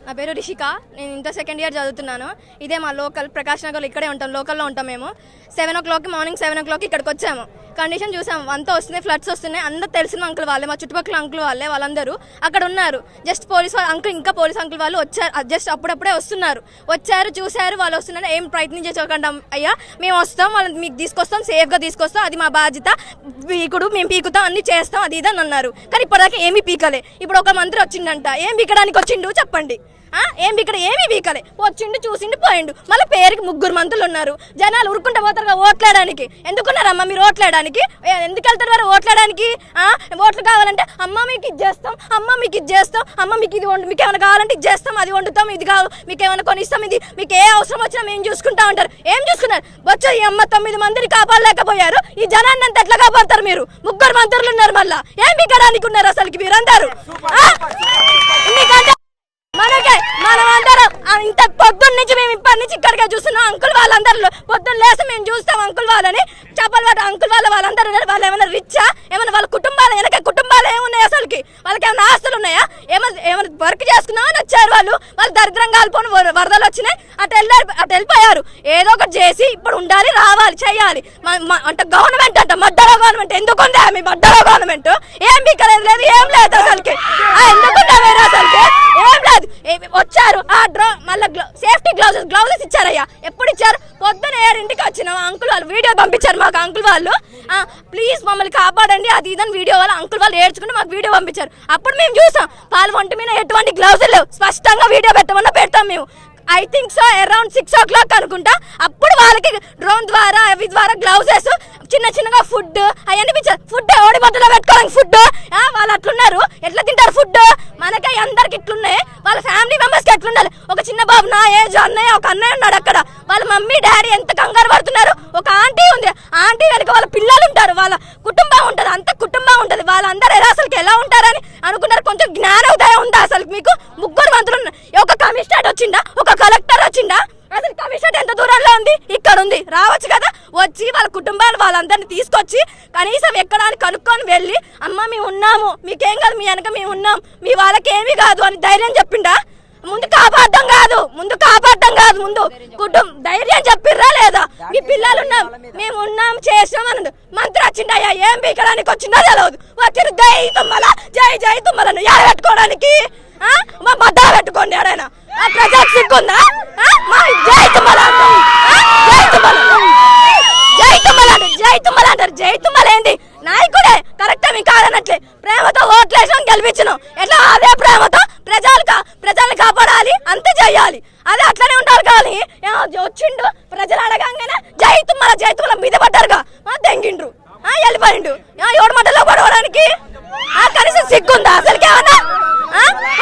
నా పేరు రిషిక. నేను ఇంటర్ సెకండ్ ఇయర్ చదువుతున్నాను. ఇదే మా లోకల్ ప్రకాష్ నగర్లో ఇక్కడే ఉంటాం, లోకల్లో ఉంటాం మేము. 7 o'clock మార్నింగ్ 7 o'clock ఇక్కడికి వచ్చాము. కండిషన్ చూసాము, అంతా వస్తున్నాయి, ఫ్లడ్స్ వస్తున్నాయి. అందరూ తెలిసిన అంకుల్ వాళ్ళే, మా చుట్టుపక్కల అంకుల్ వాళ్ళే, వాళ్ళందరూ అక్కడ ఉన్నారు. జస్ట్ పోలీస్ అంకుల్, ఇంకా పోలీస్ అంకుల్ వాళ్ళు వచ్చారు, జస్ట్ అప్పుడప్పుడే వస్తున్నారు. వచ్చారు, చూశారు, వాళ్ళు వస్తున్నారు. ఏం ప్రయత్నించకుండా అయ్యా మేము వస్తాం, వాళ్ళని మీకు తీసుకొస్తాం, సేఫ్గా తీసుకొస్తాం, అది మా బాధ్యత, పీకుడు మేము పీకుతాం, అన్ని చేస్తాం, అది ఇదని అన్నారు. కానీ ఇప్పటిదాకా ఏమీ పీకలే. ఇప్పుడు ఒక మంత్రి వచ్చిండంట, ఏం పీకడానికి వచ్చిండు చెప్పండి? ఇక్కడ ఏమీ పీకలే, వచ్చిండు, చూసిండు, పోయిండు. మళ్ళీ పేరుకి 3 మంత్రులు ఉన్నారు. జనాలు ఉరుకుంటూ పోతారు ఓట్లేయడానికి. ఎందుకున్నారమ్మా మీరు ఓట్లేయడానికి? ఎందుకు వెళ్తారు వారు ఓట్లేయడానికి? ఓట్లు కావాలంటే అమ్మ మీకు ఇది చేస్తాం, అమ్మ మీకు ఇది చేస్తాం, అమ్మ మీకు ఇది వండు, మీకు ఏమైనా కావాలంటే ఇది చేస్తాం, అది వండుతాం, ఇది కాదు మీకు ఏమైనా కొనిస్తాం, ఇది మీకు ఏ అవసరం వచ్చినా మేము చూసుకుంటా ఉంటారు. ఏం చూసుకున్నారు? వచ్చి ఈ అమ్మ 9 మందిని కాపాడలేకపోయారు. ఈ జనాన్ని అంతా ఎట్లా కాపాడతారు మీరు? 3 మంత్రులు ఉన్నారు, మళ్ళా ఏం పీకడానికి ఉన్నారు అసలుకి మీరందరూ? మనమందరం ఇంత పొద్దున్న నుంచి మేము ఇప్పటి నుంచి ఇక్కడికే చూస్తున్నాం. అంకుల్ వాళ్ళందరూ పొద్దున్న లేసి మేము చూస్తాం అంకుల్ వాళ్ళని, చెప్పలు వాటి అంకుల్ వాళ్ళందరూ వాళ్ళు ఏమైనా రిచ్చా? ఏమైనా వాళ్ళ కుటుంబాలు వెనక కుటుంబాలు ఏమున్నాయి అసలుకి? వాళ్ళకి ఏమైనా ఆస్తులు ఉన్నాయా? ఏమైనా వర్క్ చేసుకున్నామని వచ్చారు వాళ్ళు దరిద్రం కాలిపోని వరదలు వచ్చినాయి, అటు వెళ్ళిపోయారు. ఏదో ఒకటి చేసి ఇప్పుడు ఉండాలి, రావాలి, చేయాలి. అంటే గవర్నమెంట్ అంట మడ్డలో గవర్నమెంట్ ఎందుకుంది? మీ మడ్డలో గవర్నమెంట్ ఏం బిక్కలేదు, లేదు ఏం లేదు అసలుకి. ఎందుకుంటా మీరు అసలుకి? ఏం లేదు. వచ్చారు మళ్ళీ సేఫ్టీ గ్లౌజెస్ ఇచ్చారయ్యా. ఎప్పుడు ఇచ్చారు? పొద్దున 7 వచ్చినాం. అంకుల్ వాళ్ళు వీడియో పంపించారు మాకు. అంకుల్ వాళ్ళు ప్లీజ్ మమ్మల్ని కాపాడండి, అది ఇదని వీడియో వాళ్ళు అంకుల్ వాళ్ళు ఏడ్చుకుంటే మాకు వీడియో పంపించారు. అప్పుడు మేము చూసాం వాళ్ళ ఒంటి మీద ఎటువంటి గ్లౌజులు లేవు. స్పష్టంగా వీడియో పెట్టమన్నా పెడతాం మేము. I think so around 6 o'clock అనుకుంటా. అప్పుడు వాళ్ళకి డ్రోన్ ద్వారా అవి ద్వారా గ్లౌజెస్, చిన్నగా ఫుడ్ అవన్నీ ఇచ్చారు. ఫుడ్ ఓడి బద్దలో పెట్టుకోవాలి. ఫుడ్ వాళ్ళు అట్లున్నారు, ఎట్లా తింటారు ఫుడ్? మనకి అందరికి ఇట్లున్నాయి, వాళ్ళ ఫ్యామిలీ మెంబర్స్కి ఎట్లుండాలి? ఒక చిన్న బాబు నా ఏజ్ అన్నయ్య, ఒక అన్నయ్య ఉన్నాడు అక్కడ. వాళ్ళ మమ్మీ డాడీ ఎంత కంగారు పడుతున్నారు. ఒక ఆంటీ ఉంది, ఆంటీ వెనక వాళ్ళ పిల్లలు ఉంటారు, వాళ్ళ కుటుంబం ఉంటుంది, అంత కుటుంబం ఉంటుంది. వాళ్ళందరూ అసలుకి ఎలా ఉంటారని అనుకున్నారు. కొంచెం జ్ఞానోదయం ఉందా అసలు మీకు? 3 మంత్రులు ఉన్నారు. ఒక కమిషనర్ వచ్చిందా, ఒక కలెక్టర్ వచ్చిందా? అసలు కమిషనర్ ఎంత దూరంలో ఉంది? ఇక్కడ ఉంది, రావచ్చు కదా. వచ్చి వాళ్ళ కుటుంబాలు వాళ్ళందరినీ తీసుకొచ్చి కనీసం ఎక్కడానికి కనుక్కొని వెళ్ళి అమ్మ మేము ఉన్నాము, మీకేం కాదు, మీ వెనక మేము ఉన్నాం, మీ వాళ్ళకి ఏమీ కాదు అని ధైర్యం చెప్పిండా? ముందు కాపాడటం కాదు, ముందు ధైర్యం చెప్పిర్రా లేదా? మీ పిల్లలు ఉన్నాం, మేము ఉన్నాం, చేసాం అన్నది. మంత్రి వచ్చిండయ్యా, ఏం పీకడానికి వచ్చిందో తెలియదు. వచ్చి జై తుమ్మలను ఎడ పెట్టుకోవడానికి? మా బద్దలు పెట్టుకోండి ఎవరైనా. ప్రజలకు సిగ్గుందా? జై తుమ్మల అంటారు. జై తుమ్మల ఏంటి? నాయకుడే కరెక్టే, మీకు కాదన్నట్లే. ప్రేమతో ఓట్లేసాం, గెలిపించినాం. ఎట్లా? అదే ప్రేమతో ప్రజల్ని కాపాడాలి, అంతే చెయ్యాలి. అదే అట్లనే ఉండాలి. కానీ వచ్చిండు, ప్రజలు అడగంగానే జై తుమ్మల మీద పడ్డారుగా, దెంగిండ్రు, వెళ్ళిపోయిండు. ఎవడు